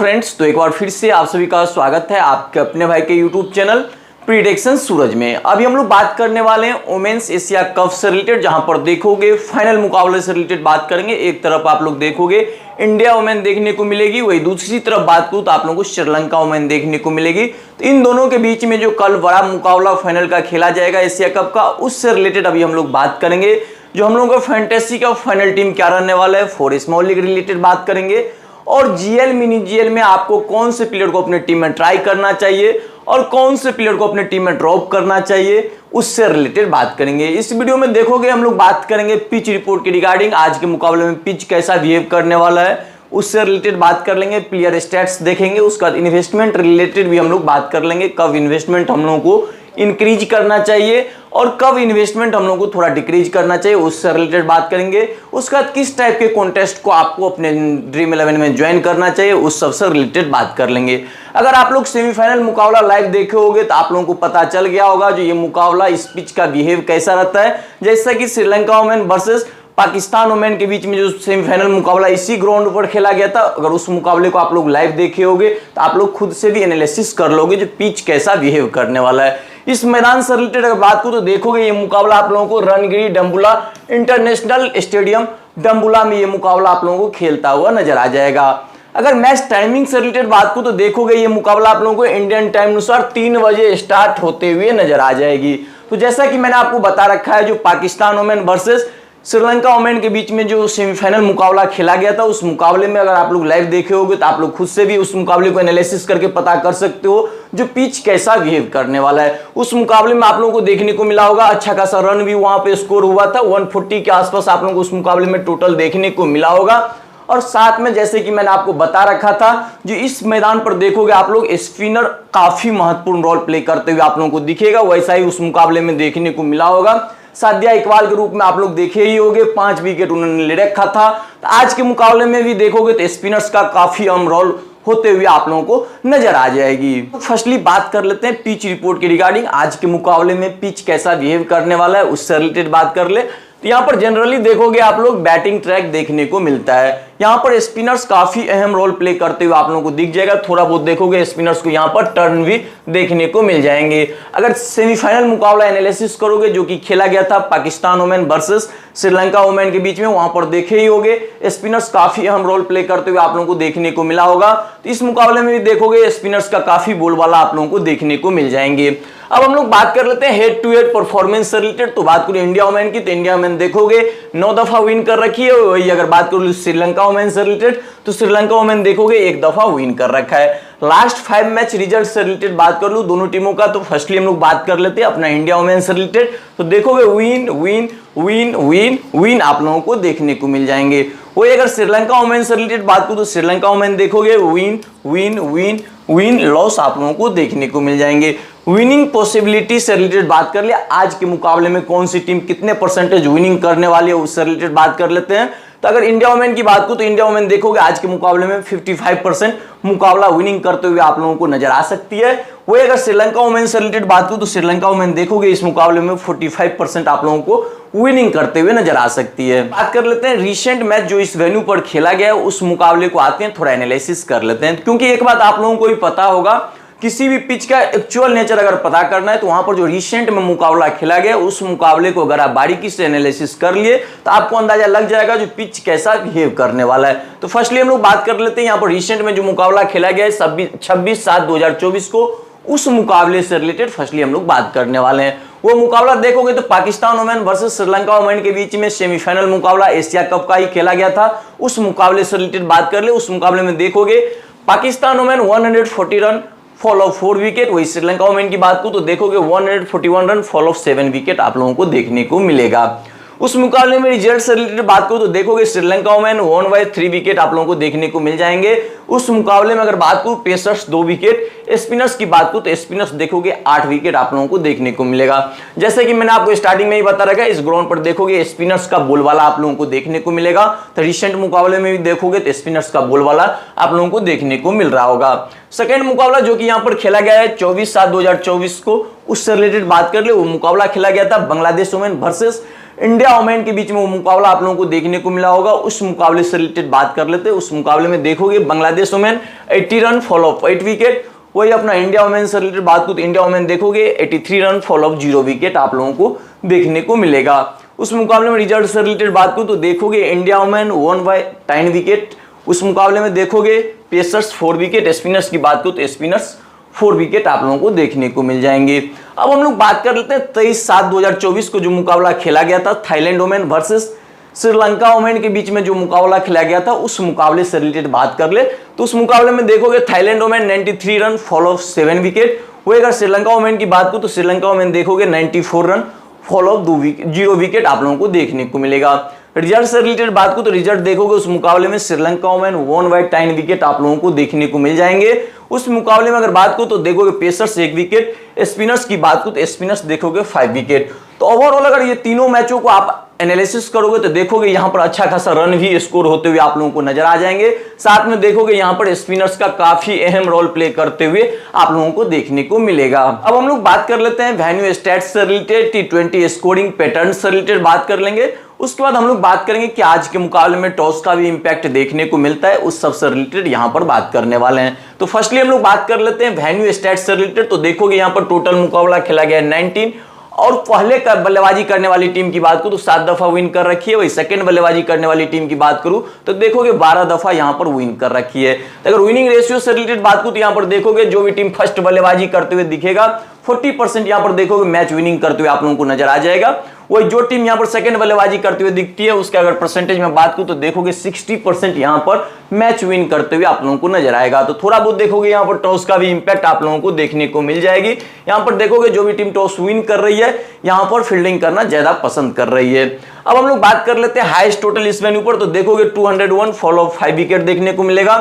Friends, तो एक बार फिर से आप सभी का स्वागत है आपके अपने भाई के यूट्यूब चैनल प्रिडिक्शन सूरज में। अभी हम लोग बात करने वाले हैं वुमेन्स एशिया कप से रिलेटेड, जहां पर देखोगे फाइनल मुकाबले से रिलेटेड बात करेंगे। एक तरफ आप लोग देखोगे इंडिया वुमेन देखने को मिलेगी, वही दूसरी तरफ बात करूं तो आप लोगों को श्रीलंका वुमेन देखने को मिलेगी। तो इन दोनों के बीच में जो कल बड़ा मुकाबला फाइनल का खेला जाएगा एशिया कप का, उससे रिलेटेड अभी हम लोग बात करेंगे। जो हम लोगों का फैंटेसी का फाइनल टीम क्या रहने वाला है, 4 स्मॉल लीग रिलेटेड बात करेंगे, और जीएल मिनी जीएल में आपको कौन से प्लेयर को अपने टीम में ट्राई करना चाहिए और कौन से प्लेयर को अपने टीम में ड्रॉप करना चाहिए, उससे रिलेटेड बात करेंगे। इस वीडियो में देखोगे हम लोग बात करेंगे पिच रिपोर्ट की रिगार्डिंग, आज के मुकाबले में पिच कैसा बिहेव करने वाला है उससे रिलेटेड बात कर लेंगे। प्लेयर स्टैट्स देखेंगे, उसका इन्वेस्टमेंट रिलेटेड भी हम लोग बात कर लेंगे, कब इन्वेस्टमेंट हम लोगों को इंक्रीज करना चाहिए और कब इन्वेस्टमेंट हम लोगों को थोड़ा डिक्रीज करना चाहिए, उससे रिलेटेड बात करेंगे। उसके बाद किस टाइप के कॉन्टेस्ट को आपको अपने ड्रीम 11 में ज्वाइन करना चाहिए, उस सबसे रिलेटेड बात कर लेंगे। अगर आप लोग सेमीफाइनल मुकाबला लाइव देखे होगे तो आप लोगों को पता चल गया होगा जो ये मुकाबला इस पिच का बिहेव कैसा रहता है। जैसा कि Sri Lanka women versus Pakistan women के बीच में जो सेमीफाइनल मुकाबला इसी ग्राउंड पर खेला गया था, अगर उस मुकाबले को आप लोग लाइव देखे होगे तो आप लोग खुद से भी एनालिसिस कर लोगे जो पिच कैसा बिहेव करने वाला है। इस मैदान से रिलेटेड अगर बात करूं तो देखोगे ये मुकाबला आप लोगों को रणगिरी डम्बुला इंटरनेशनल स्टेडियम डम्बुला में ये मुकाबला आप लोगों को खेलता हुआ नजर आ जाएगा। अगर मैच टाइमिंग से रिलेटेड बात करूं तो देखोगे ये मुकाबला आप लोगों को इंडियन टाइम अनुसार 3 बजे स्टार्ट होते हुए नजर आ जाएगी। तो जैसा कि मैंने आपको बता रखा है, जो Pakistan women versus Sri Lanka women के बीच में जो सेमीफाइनल मुकाबला खेला गया था, उस मुकाबले में अगर आप लोग लाइव देखे होगे तो आप लोग खुद से भी उस मुकाबले को एनालिसिस करके पता कर सकते हो जो पिच कैसा बिहेव करने वाला है। उस मुकाबले में आप लोगों को देखने को मिला होगा अच्छा खासा रन भी वहां पे स्कोर हुआ था, 140 के आसपास आप लोगों को उस मुकाबले में टोटल देखने को मिला होगा। और साथ में जैसे कि मैंने आपको बता रखा था, जो इस मैदान पर देखोगे आप लोग स्पिनर काफी महत्वपूर्ण रोल प्ले करते हुए आप लोगों को दिखेगा, वैसा ही उस मुकाबले में देखने को मिला होगा। सादिया इकबाल के रूप में आप लोग देखे ही होंगे, 5 विकेट उन्होंने ले रखा था। तो आज के मुकाबले में भी देखोगे तो स्पिनर्स का काफी अहम रोल होते हुए आप लोगों को नजर आ जाएगी। तो फर्स्टली बात कर लेते हैं पिच रिपोर्ट की रिगार्डिंग, आज के मुकाबले में पिच कैसा बिहेव करने वाला है उससे रिलेटेड बात कर ले। तो यहाँ पर जनरली देखोगे आप लोग बैटिंग ट्रैक देखने को मिलता है, यहाँ पर स्पिनर्स काफी अहम रोल प्ले करते हुए आप लोगों को दिख जाएगा। थोड़ा बहुत देखोगे स्पिनर्स को यहाँ पर टर्न भी देखने को मिल जाएंगे। अगर सेमीफाइनल मुकाबला एनालिसिस करोगे जो कि खेला गया था Pakistan women versus Sri Lanka women के बीच में, वहां पर देखे ही होगे स्पिनर्स काफी अहम रोल प्ले करते हुए आप लोगों को देखने को मिला होगा। तो इस मुकाबले में भी देखोगे स्पिनर्स का काफी बोलबाला आप लोगों को देखने को मिल जाएंगे। अब हम लोग बात कर लेते हैं हेड टू हेड परफॉर्मेंस से रिलेटेड। तो बात करूं इंडिया वुमेन की, तो इंडिया वुमेन देखोगे 9 दफा विन कर रखी है। वही अगर बात करूं श्रीलंका वुमेन से रिलेटेड, तो श्रीलंका वुमेन देखोगे 1 दफा विन कर रखा है। लास्ट 5 मैच रिजल्ट से रिलेटेड बात कर लूं दोनों टीमों का, तो फर्स्टली हम लोग बात कर लेते हैं अपना इंडिया वुमेन से रिलेटेड। तो देखोगे win win win win win आप लोगों को देखने को मिल जाएंगे। वही अगर श्रीलंका वुमेन से रिलेटेड बात करूं तो श्रीलंका वुमेन देखोगे win win win win loss आप लोगों को देखने को मिल जाएंगे। विनिंग पॉसिबिलिटी से रिलेटेड बात कर लिया, आज के मुकाबले में कौन सी टीम कितने परसेंटेज विनिंग करने वाली है उससे रिलेटेड बात कर लेते हैं। तो अगर इंडिया वुमेन की बात करूं तो इंडिया वुमेन देखोगे आज के मुकाबले में 55% मुकाबला विनिंग करते हुए आप लोगों को नजर आ सकती है। वही अगर श्रीलंका वुमेन से रिलेटेड बात करूं तो श्रीलंका वुमेन देखोगे इस मुकाबले में 45% आप लोगों को विनिंग करते हुए नजर आ सकती है। बात कर लेते हैं रिसेंट मैच जो इस वेन्यू पर खेला गया है, उस मुकाबले को आते हैं थोड़ा एनालिसिस कर लेते हैं, क्योंकि एक बात आप लोगों को भी पता होगा, किसी भी पिच का एक्चुअल नेचर अगर पता करना है तो वहां पर जो रिसेंट में मुकाबला खेला गया उस मुकाबले को अगर आप बारीकी से एनालिसिस कर लिए तो आपको अंदाजा लग जाएगा जो पिच कैसा बिहेव करने वाला है। तो फर्स्टली हम लोग बात कर लेते हैं यहाँ पर रिसेंट में जो मुकाबला खेला गया है 26/7/2024 को, उस मुकाबले से रिलेटेड फर्स्टली हम लोग बात करने वाले हैं। वो मुकाबला देखोगे तो Pakistan women versus Sri Lanka women के बीच में सेमीफाइनल मुकाबला एशिया कप का ही खेला गया था, उस मुकाबले से रिलेटेड बात कर ले। उस मुकाबले में देखोगे Pakistan women 140 run fall of 4 wicket, वही श्रीलंका वुमेन की बात करूं तो देखोगे 141 रन फॉल ऑफ 7 विकेट आप लोगों को देखने को मिलेगा। उस मुकाबले में रिजल्ट से रिलेटेड बात करूं तो देखोगे श्रीलंका वुमेन 1/3 विकेट आप लोगों को देखने को मिल जाएंगे। उस मुकाबले में अगर बात करूं पेसर्स 2 विकेट, स्पिनर्स की बात करूं तो स्पिनर्स देखोगे 8 विकेट आप लोगों को देखने को मिलेगा। जैसे कि मैंने आपको स्टार्टिंग में ही बता रखा है, इस ग्राउंड पर देखोगे स्पिनर्स का बोलबाला आप लोगों को देखने को मिलेगा। तो रिसेंट मुकाबले में भी देखोगे तो स्पिनर्स का बोलबाला आप लोगों को देखने को मिल रहा होगा। सेकेंड मुकाबला जो कि यहाँ पर खेला गया है 24/7/2024 को, उससे रिलेटेड बात कर ले, वो मुकाबला खेला गया था Bangladesh women versus India Oman के बीच में वो मुकाबला आप लोगों को देखने को मिला होगा, उस मुकाबले से रिलेटेड बात कर लेते हैं। उस मुकाबले में देखोगे Bangladesh Oman 80 run fall of 8 wicket. वही अपना इंडिया ओमान से रिलेटेड बात करूं तो इंडिया ओमान देखोगे 83 रन फॉल ऑफ 0 विकेट आप लोगों को देखने को मिलेगा। उस मुकाबले में रिजल्ट से रिलेटेड बात करूं तो देखोगे India Oman one by 10 wicket. उस मुकाबले में देखोगे पेसर्स 4 विकेट, स्पिनर्स की बात करूं तो स्पिनर्स 4 विकेट आप लोगों को देखने को मिल जाएंगे। अब हम लोग बात कर लेते हैं 23/7/2024 को जो मुकाबला खेला गया था Thailand Oman versus Sri Lanka Oman के बीच में जो मुकाबला खेला गया था, उस मुकाबले से रिलेटेड बात कर ले तो उस मुकाबले में देखोगे Thailand Oman 93 run fall of 7 wicket. वही अगर श्रीलंका ओमान की बात करूं तो श्रीलंका ओमान देखोगे 94 रन फॉल ऑफ 0 विकेट आप लोगों को देखने को मिलेगा। रिजल्ट से रिलेटेड बात करूं तो रिजल्ट देखोगे उस मुकाबले में श्रीलंका ओमान 1 बाय 10 विकेट आप लोगों को देखने को मिल जाएंगे। उस मुकाबले में अगर बात करूं तो देखोगे पेसर्स 1 विकेट, स्पिनर्स की बात करूं तो स्पिनर्स देखोगे 5 विकेट। तो ओवरऑल अगर ये तीनों मैचों को आप एनालिसिस करोगे तो देखोगे यहां पर अच्छा खासा रन भी स्कोर होते हुए आप लोगों को नजर आ जाएंगे। साथ में देखोगे यहां पर स्पिनर्स का काफी अहम रोल प्ले करते हुए आप लोगों को देखने को मिलेगा। अब हम लोग बात कर लेते हैं वेन्यू स्टैट्स से रिलेटेड, T20 स्कोरिंग पैटर्न से रिलेटेड बात कर लेंगे। उसके बाद हम लोग बात करेंगे कि आज के मुकाबले में टॉस का भी इंपैक्ट देखने को मिलता है, उस सब से रिलेटेड यहां पर बात करने वाले हैं। तो फर्स्टली हम लोग बात कर लेते हैं वेन्यू स्टैट्स से रिलेटेड। तो देखोगे यहां पर टोटल मुकाबला खेला गया है 19 और पहले बल्लेबाजी करने वाली टीम की बात करूं तो 7 दफा विन कर रखी है। वही सेकंड बल्लेबाजी करने वाली टीम की बात करूं तो देखोगे 12 दफा यहां पर विन कर रखी है। तो अगर विनिंग रेशियो से रिलेटेड बात करूं तो यहां पर देखोगे जो भी टीम फर्स्ट बल्लेबाजी करते हुए दिखेगा 40% यहां पर देखोगे मैच विनिंग करते हुए आप लोगों को नजर आ जाएगा। वही जो टीम यहां पर सेकंड बल्लेबाजी करते हुए दिखती है उसके अगर परसेंटेज में बात करूं तो देखोगे 60% यहां पर मैच विन करते हुए आप लोगों को नजर आएगा। तो थोड़ा बहुत देखोगे यहां पर टॉस का भी इंपैक्ट आप लोगों को देखने को मिल जाएगी। यहां पर देखोगे जो भी टीम टॉस विन कर रही है यहां पर फील्डिंग करना ज्यादा पसंद कर रही है। अब हम लोग बात कर लेते हैं हाईएस्ट टोटल इस वेन्यू पर। तो देखोगे 201 फॉल ऑफ 5 विकेट देखने को मिलेगा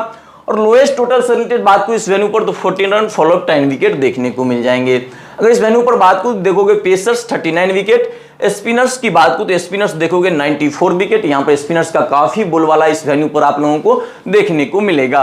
और लोएस्ट टोटल से रिलेटेड बात करूं इस वेन्यू पर तो 14 रन फॉल ऑफ 10 विकेट देखने को मिल जाएंगे। अगर इस वेन्यू पर बात करूं देखोगे पेसर्स 39 विकेट, स्पिनर्स की बात करूं तो स्पिनर्स देखोगे 94 विकेट। यहां पर स्पिनर्स का काफी बोलबाला इस वेन्यू पर आप लोगों को देखने को मिलेगा।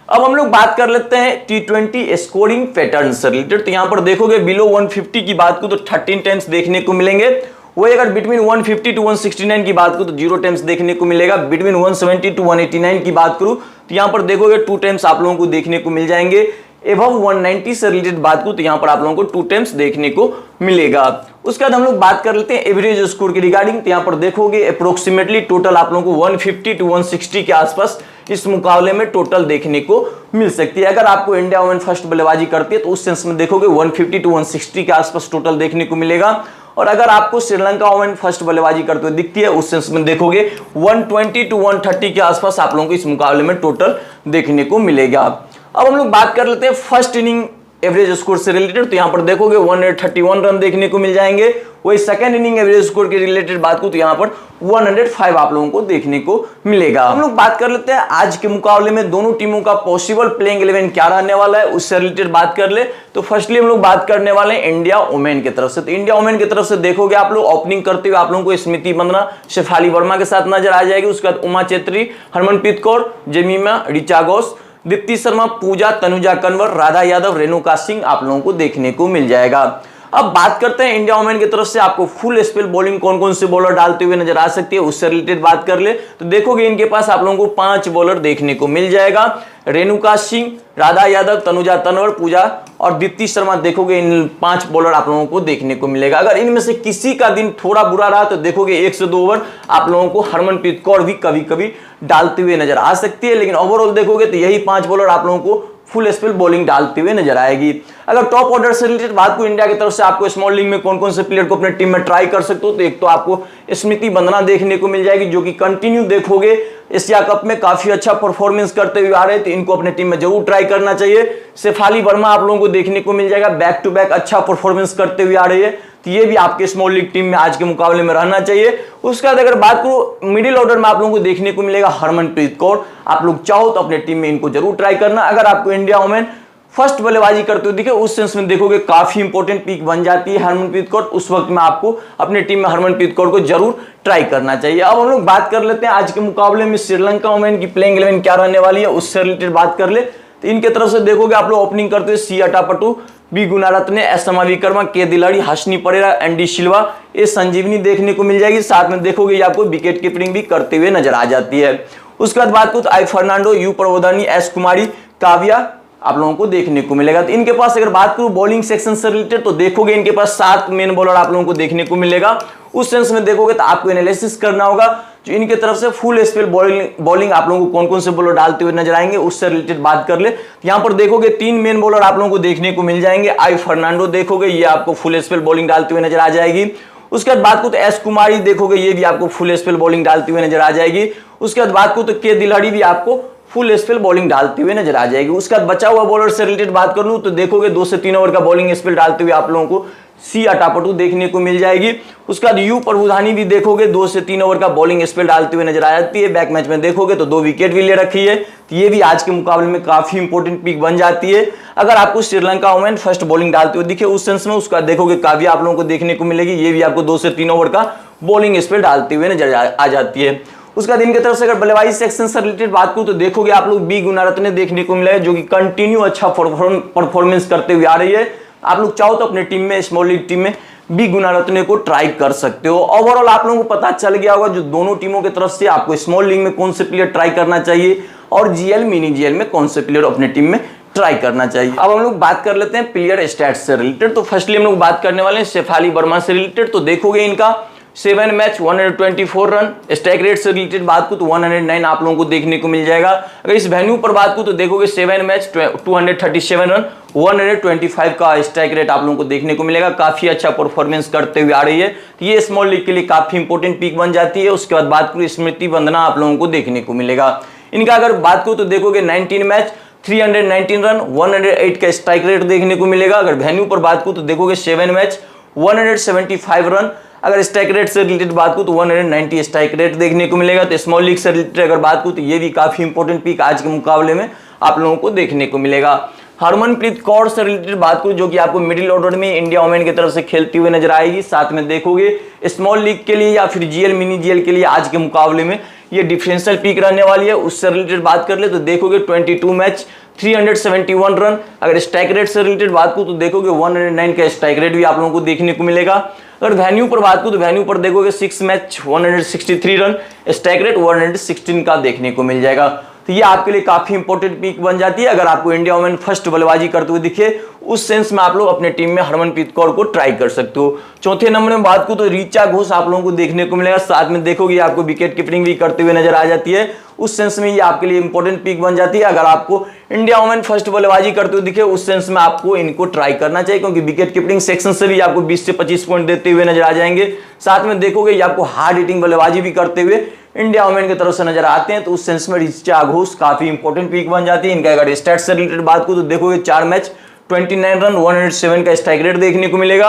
अब हम लोग बात कर लेते हैं T20 स्कोरिंग पैटर्न से रिलेटेड। तो यहां पर देखोगे बिलो 150 की बात करूं तो 13 टाइम्स देखने को मिलेंगे। वही अगर बिटवीन 150 टू 169 की बात करूं तो 0 टाइम्स देखने को मिलेगा। बिटवीन 170 टू 189 की बात करूं तो यहां पर देखोगे 2 टाइम्स आप लोगों को देखने को मिल जाएंगे। एबव 190 से रिलेटेड बात करूं तो यहां पर आप लोगों को 2 टाइम्स देखने को मिलेगा। उसके बाद हम लोग बात कर लेते हैं एवरेज स्कोर की रिगार्डिंग। तो यहां पर देखोगे अप्रोक्सीमेटली टोटल आप लोगों को 150 टू 160 के आसपास इस मुकाबले में टोटल देखने को मिल सकती है। अगर आपको इंडिया वुमेन फर्स्ट बल्लेबाजी करती है तो उस सेंस में देखोगे 150 टू 160 के आसपास टोटल देखने को मिलेगा। और अगर आपको श्रीलंका वुमेन फर्स्ट बल्लेबाजी करते हुए दिखती है उस सेंस में देखोगे 120 टू 130 के आसपास आप लोगों को इस मुकाबले में टोटल देखने को मिलेगा। अब हम लोग बात कर लेते हैं फर्स्ट इनिंग एवरेज स्कोर से रिलेटेड। तो यहां पर देखोगे 131 रन देखने को मिल जाएंगे। वही सेकंड इनिंग एवरेज स्कोर के रिलेटेड बात करूं तो यहां पर 105 आप लोगों को देखने को मिलेगा। हम लोग बात कर लेते हैं आज के मुकाबले में दोनों टीमों का पॉसिबल प्लेइंग 11 क्या रहने वाला है उससे रिलेटेड बात कर ले। तो फर्स्टली हम लोग बात करने वाले हैं इंडिया वुमेन की तरफ से। तो इंडिया वुमेन की तरफ से देखोगे आप लोग ओपनिंग करते हुए आप लोगों को स्मृति बंदना शेफाली वर्मा के साथ नजर आ जाएगी। उसके बाद उमा चेत्री, हरमनप्रीत कौर, जेमिमा, ऋचा घोष, दीप्ति शर्मा, पूजा, तनुजा कंवर, राधा यादव, रेणुका सिंह आप लोगों को देखने को मिल जाएगा। अब बात करते हैं इंडिया वुमेन की तरफ से आपको फुल स्पेल बॉलिंग कौन कौन से बॉलर डालते हुए नजर आ सकती है उससे रिलेटेड बात कर ले। तो देखोगे इनके पास आप लोगों को 5 बॉलर देखने को मिल जाएगा। रेणुका सिंह, राधा यादव, तनुजा तंवर, पूजा और दीप्ति शर्मा देखोगे इन 5 बॉलर आप लोगों को देखने को मिलेगा। अगर इनमें से किसी का दिन थोड़ा बुरा रहा तो देखोगे 1 से 2 ओवर आप लोगों को हरमनप्रीत कौर भी कभी कभी डालते हुए नजर आ सकती है। लेकिन ओवरऑल देखोगे तो यही 5 बॉलर आप लोगों को फुल स्पेल बॉलिंग डालते हुए नजर आएगी। अगर टॉप ऑर्डर से रिलेटेड बात को इंडिया की तरफ से आपको स्मॉल लीग में कौन कौन से प्लेयर को अपने टीम में ट्राई कर सकते हो तो एक तो आपको स्मृति बंदना देखने को मिल जाएगी जो कि कंटिन्यू देखोगे एशिया कप में काफी अच्छा परफॉर्मेंस करते हुए आ रहे थे, इनको अपने टीम में जरूर ट्राई करना चाहिए। शेफाली वर्मा आप लोगों को देखने को मिल जाएगा, बैक टू बैक अच्छा परफॉर्मेंस करते हुए आ रही है, तो ये भी आपके स्मॉल लीग टीम में आज के मुकाबले में रहना चाहिए। उसके बाद अगर बात करूं मिडिल ऑर्डर में आप लोगों को देखने को मिलेगा हरमनप्रीत कौर, आप लोग चाहो तो अपने टीम में इनको जरूर ट्राई करना। अगर आपको इंडिया वुमेन फर्स्ट बल्लेबाजी करते हुए दिखे उस सेंस में देखोगे काफी इंपॉर्टेंट पिक बन जाती है हरमनप्रीत कौर, उस वक्त में आपको अपने टीम में हरमनप्रीत कौर को जरूर ट्राई करना चाहिए। अब हम लोग बात कर लेते हैं आज के मुकाबले में श्रीलंका वुमेन की प्लेइंग 11 क्या रहने वाली है उससे रिलेटेड बात कर ले। तो इनके तरफ से देखोगे आप लोग ओपनिंग करते हुए सी अटापटू, बी गुणारत्ने, एस रविवर्मा, के दिलाड़ी, हसनी परेरा, एनडी सिल्वा, ए संजीवनी देखने को मिल जाएगी। साथ में देखोगे ये आपको विकेट कीपिंग भी करते हुए नजर आ जाती है। उसके बाद बात करूं तो आई फर्नांडो, यू प्रबोधानी, एस कुमारी, काव्या आप लोगों को देखने को मिलेगा। तो इनके पास अगर बात करूं बॉलिंग सेक्शन से रिलेटेड तो देखोगे इनके पास 7 मेन बॉलर आप लोगों को देखने को मिलेगा। उस सेंस में देखोगे तो आपको एनालिसिस करना होगा जो इनके तरफ से फुल स्पेल बॉलिंग आप लोगों को कौन कौन से बॉलर डालते हुए नजर आएंगे, उससे रिलेटेड बात कर ले। यहाँ पर देखोगे 3 मेन बॉलर आप लोगों को देखने को मिल जाएंगे। आई फर्नांडो देखोगे ये आपको फुल स्पेल बॉलिंग डालते हुए नजर आ जाएगी। उसके बाद बात को तो एस कुमारी देखोगे ये भी आपको फुल स्पेल बॉलिंग डालती हुए नजर आ जाएगी। उसके बाद बात को तो के दिलाड़ी भी आपको फुल स्पेल बॉलिंग डालते हुए नजर आ जाएगी। उसके बाद बचा हुआ बॉलर से रिलेटेड बात कर लूं तो देखोगे 2 से 3 ओवर का बॉलिंग स्पेल डालते हुए आप लोगों को सी अटापटू देखने को मिल जाएगी। उसके बाद यू प्रबोधानी भी देखोगे 2 से 3 ओवर का बॉलिंग स्पेल डालते हुए नजर आ जाती है। बैक मैच में देखोगे तो 2 विकेट भी ले रखी है, तो ये भी आज के मुकाबले में काफी इंपॉर्टेंट पिक बन जाती है। अगर आपको श्रीलंका वुमेन फर्स्ट बॉलिंग डालते हुए दिखे उस सेंस में, उसका देखोगे काव्या आप लोगों को देखने को मिलेगी, ये भी आपको 2 से 3 ओवर का बॉलिंग स्पेल डालते हुए नजर आ जाती है। उसका दिन की तरफ से अगर बल्लेबाजी सेक्शन से रिलेटेड बात करूं तो देखोगे आप लोग बी गुणारत्ने देखने को मिला है जो कि कंटिन्यू अच्छा परफॉर्मेंस करते हुए आ रही है। आप लोग चाहो तो अपने टीम में, स्मॉल लीग टीम में बी गुणारत्ने को ट्राई कर सकते हो। ओवरऑल आप लोगों को पता चल गया होगा जो दोनों टीमों की तरफ से आपको स्मॉल लीग में कौन से प्लेयर ट्राई करना चाहिए और जीएल मिनी जीएल में कौन से प्लेयर अपने टीम में ट्राई करना चाहिए। अब हम लोग बात कर लेते हैं प्लेयर स्टैट्स से रिलेटेड। तो फर्स्टली हम लोग बात करने वाले हैं शेफाली वर्मा से रिलेटेड। तो देखोगे इनका 7 मैच 124 रन, स्ट्राइक रेट से रिलेटेड बात को तो 109 आप लोगों को देखने को मिल जाएगा। अगर इस वेन्यू पर बात को तो देखोगे 7 मैच 237 रन, 125 का स्ट्राइक रेट आप लोगों को देखने को मिलेगा। काफी अच्छा परफॉर्मेंस करते हुए आ रही है, तो ये स्मॉल लीग के लिए काफी इंपॉर्टेंट पिक बन जाती है। उसके बाद बात करूं स्मृति वंदना आप लोगों को देखने को मिलेगा। इनका अगर बात करूं तो देखोगे 19 मैच 319 रन, 108 का स्ट्राइक रेट देखने को मिलेगा। अगर वेन्यू पर बात करूं तो देखोगे 7 मैच 175 रन, अगर स्ट्राइक रेट से रिलेटेड बात करूं तो 190 स्ट्राइक रेट देखने को मिलेगा। तो स्मॉल लीग से रिलेटेड अगर बात करूं तो ये भी काफी इंपॉर्टेंट पिक आज के मुकाबले में आप लोगों को देखने को मिलेगा। हरमनप्रीत कौर से रिलेटेड बात करूं जो कि आपको मिडिल ऑर्डर में इंडिया वुमेन की तरफ से खेलती हुई नजर आएगी। साथ में देखोगे स्मॉल लीग के लिए या फिर जीएल मिनी जीएल के लिए आज के मुकाबले में ये डिफरेंशियल पिक रहने वाली है। उससे रिलेटेड बात कर ले तो देखोगे 22 मैच 371 रन, अगर स्ट्राइक रेट से रिलेटेड बात करूं तो देखोगे 109 का स्ट्राइक रेट भी आप लोगों को देखने को मिलेगा। अगर वेन्यू पर बात करूं तो वेन्यू पर देखोगे 6 मैच 163 रन, स्ट्राइक रेट 116 का देखने को मिल जाएगा। तो ये आपके लिए काफी इंपॉर्टेंट पिक बन जाती है। अगर आपको इंडिया वुमेन फर्स्ट बल्लेबाजी करते हुए दिखे उस सेंस में आप लोग अपने टीम में हरमनप्रीत कौर को ट्राई कर सकते हो। चौथे नंबर में बात करूं तो ऋचा घोष आप लोगों को देखने को मिलेगा। साथ में देखोगे आपको विकेट कीपिंग भी करते हुए नजर आ जाती है। उस सेंस में ये आपके लिए इंपॉर्टेंट पिक बन जाती है। अगर आपको इंडिया वुमेन फर्स्ट बल्लेबाजी करते हुए दिखे उस सेंस में आपको इनको ट्राई करना चाहिए, क्योंकि विकेट कीपिंग सेक्शन से भी आपको 20 से 25 पॉइंट देते हुए नजर आ जाएंगे। साथ में देखोगे ये आपको हार्ड हिटिंग बल्लेबाजी भी करते हुए इंडिया वुमेन की तरफ से नजर आते हैं। तो उस सेंस में ऋचा घोष काफी इंपॉर्टेंट पिक बन जाती है। इनका अगर स्टैट्स से रिलेटेड बात करूं तो देखोगे 4 मैच 29 रन, 107 का स्ट्राइक रेट देखने को मिलेगा।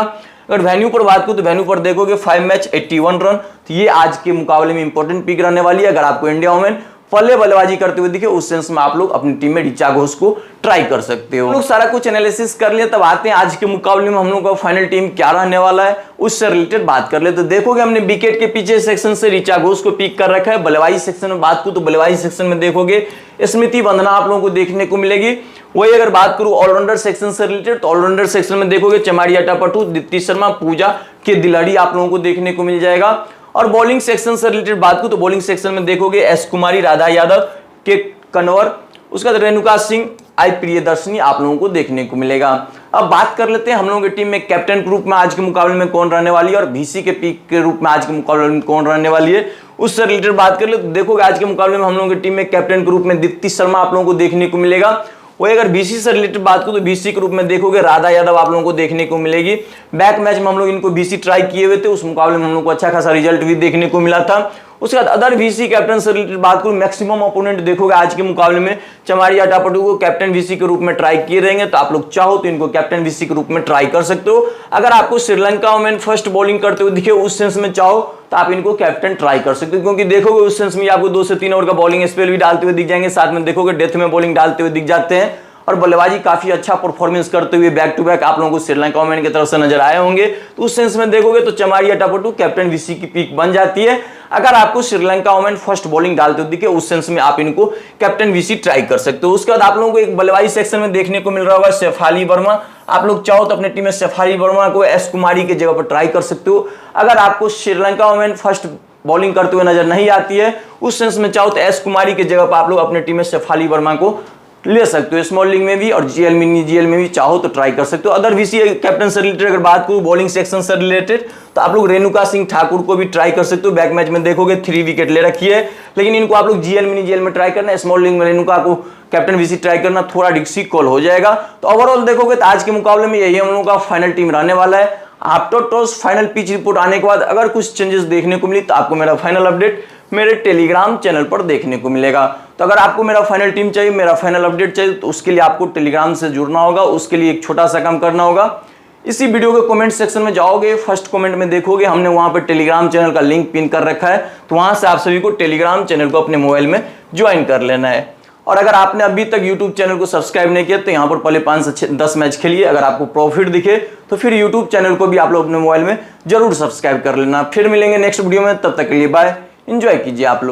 अगर वेन्यू पर बात करूं तो वेन्यू पर देखोगे 5 मैच 81 रन, तो ये आज के मुकाबले में इंपॉर्टेंट पिक रहने वाली है। अगर आपको इंडिया वुमेन पहले बल्लेबाजी करते हुए दिखे उस सेंस में आप लोग अपनी टीम में ऋचा घोष को ट्राई कर सकते हो। लोग सारा कुछ एनालिसिस कर लिया, तब आते हैं आज के मुकाबले में हम लोग का फाइनल टीम क्या रहने वाला है, उससे रिलेटेड बात कर ले। तो देखोगे हमने विकेट के पीछे सेक्शन से ऋचा घोष को पिक कर रखा है। बल्लेबाजी सेक्शन में बात करूं तो बल्लेबाजी सेक्शन में देखोगे स्मृति वंदना आप लोगों को देखने को मिलेगी। वही अगर बात करूं ऑलराउंडर सेक्शन से रिलेटेड तो ऑलराउंडर सेक्शन में देखोगे चमाड़ी अटापटू, दीप्ति शर्मा, पूजा के दिलाड़ी आप लोगों को देखने को मिल जाएगा। और बॉलिंग सेक्शन से रिलेटेड बात करूं तो बॉलिंग सेक्शन में देखोगे एस कुमारी, राधा यादव, के कन्वर, उसके बाद रेणुका सिंह, आई प्रियदर्शनी आप लोगों को देखने को मिलेगा। अब बात कर लेते हैं हम लोगों की टीम में कैप्टन के रूप में आज के मुकाबले में कौन रहने वाली है और वीसी के पिक के रूप में आज के मुकाबले में कौन रहने वाली है, उससे रिलेटेड बात कर ले। तो देखोगे आज के मुकाबले में हम लोगों की टीम में कैप्टन के रूप में दीप्ति शर्मा आप लोगों को देखने को मिलेगा। वही अगर बीसी से रिलेटेड बात करूं तो बीसी के रूप में देखोगे राधा यादव आप लोगों को देखने को मिलेगी। बैक मैच में हम लोग इनको बीसी ट्राई किए हुए थे, उस मुकाबले में हम लोग को अच्छा खासा रिजल्ट भी देखने को मिला था। उसके बाद अदर वीसी कैप्टन से रिलेटेड बात करूं, मैक्सिमम ओपोनेंट देखोगे आज के मुकाबले में चमाड़ी अटापटू को कैप्टन वीसी के रूप में ट्राई किए रहेंगे। तो आप लोग चाहो तो इनको कैप्टन वीसी के रूप में ट्राई कर सकते हो। अगर आपको श्रीलंका वुमेन फर्स्ट बॉलिंग करते हुए दिखे उस सेंस में चाहो तो आप इनको कैप्टन ट्राई कर सकते हो, क्योंकि देखोगे उस सेंस में आपको 2 से 3 ओवर का बॉलिंग स्पेल भी डालते हुए दिख जाएंगे। साथ में देखोगे डेथ में बॉलिंग डालते हुए दिख जाते हैं। और बल्लेबाजी काफी अच्छा परफॉर्मेंस करते हुए बैक टू बैक आप लोगों को श्रीलंका वोमेन की तरफ से नजर आए होंगे। तो उस सेंस में देखोगे तो चमारिया टापटू कैप्टन वीसी की पिक बन जाती है। अगर आपको श्रीलंका वोमेन फर्स्ट बॉलिंग डालते हुए दिखे उस सेंस में आप इनको कैप्टन वीसी ट्राई कर सकते हो। उसके बाद आप लोगों को एक बल्लेबाजी सेक्शन में देखने को मिल रहा होगा शेफाली वर्मा। आप लोग चाहो तो अपने टीम में शेफाली वर्मा को एस कुमारी की जगह पर ट्राई कर सकते हो। अगर आपको श्रीलंका वोमेन फर्स्ट बॉलिंग करते हुए नजर नहीं आती है उस सेंस में चाहो तो एस कुमारी की जगह पर आप लोग अपने टीम में शेफाली वर्मा को ले सकते हो। स्मॉल लीग में भी और जीएल में भी चाहो तो ट्राई कर सकते हो। अदर वीसी कैप्टन से रिलेटेड अगर बात करूं बॉलिंग सेक्शन से रिलेटेड तो आप लोग रेणुका सिंह ठाकुर को भी ट्राई कर सकते हो। बैक मैच में देखोगे 3 विकेट ले रखी है, लेकिन इनको आप लोग जीएल में ट्राई करना है। स्मॉल लीग में रेणुका को कैप्टन वीसी ट्राई करना थोड़ा डिक्सी कॉल हो जाएगा। तो ओवरऑल देखोगे तो आज के मुकाबले में यही हम लोगों का फाइनल टीम रहने वाला है। After toss final pitch report आने के बाद अगर कुछ चेंजेस देखने को मिली तो आपको मेरा फाइनल अपडेट मेरे टेलीग्राम चैनल पर देखने को मिलेगा। तो अगर आपको मेरा फाइनल टीम चाहिए, मेरा फाइनल अपडेट चाहिए तो उसके लिए आपको टेलीग्राम से जुड़ना होगा। उसके लिए एक छोटा सा काम करना होगा, इसी वीडियो के कमेंट सेक्शन में जाओगे, फर्स्ट कमेंट में देखोगे हमने वहां पर टेलीग्राम चैनल का लिंक पिन कर रखा है। तो वहां से आप सभी को टेलीग्राम चैनल को अपने मोबाइल में ज्वाइन कर लेना है। और अगर आपने अभी तक YouTube चैनल को सब्सक्राइब नहीं किया तो यहाँ पर पहले 5 से 10 मैच खेलिए। अगर आपको प्रॉफिट दिखे तो फिर YouTube चैनल को भी आप लोग अपने मोबाइल में जरूर सब्सक्राइब कर लेना। फिर मिलेंगे नेक्स्ट वीडियो में, तब तक के लिए बाय, एंजॉय कीजिए आप लोग।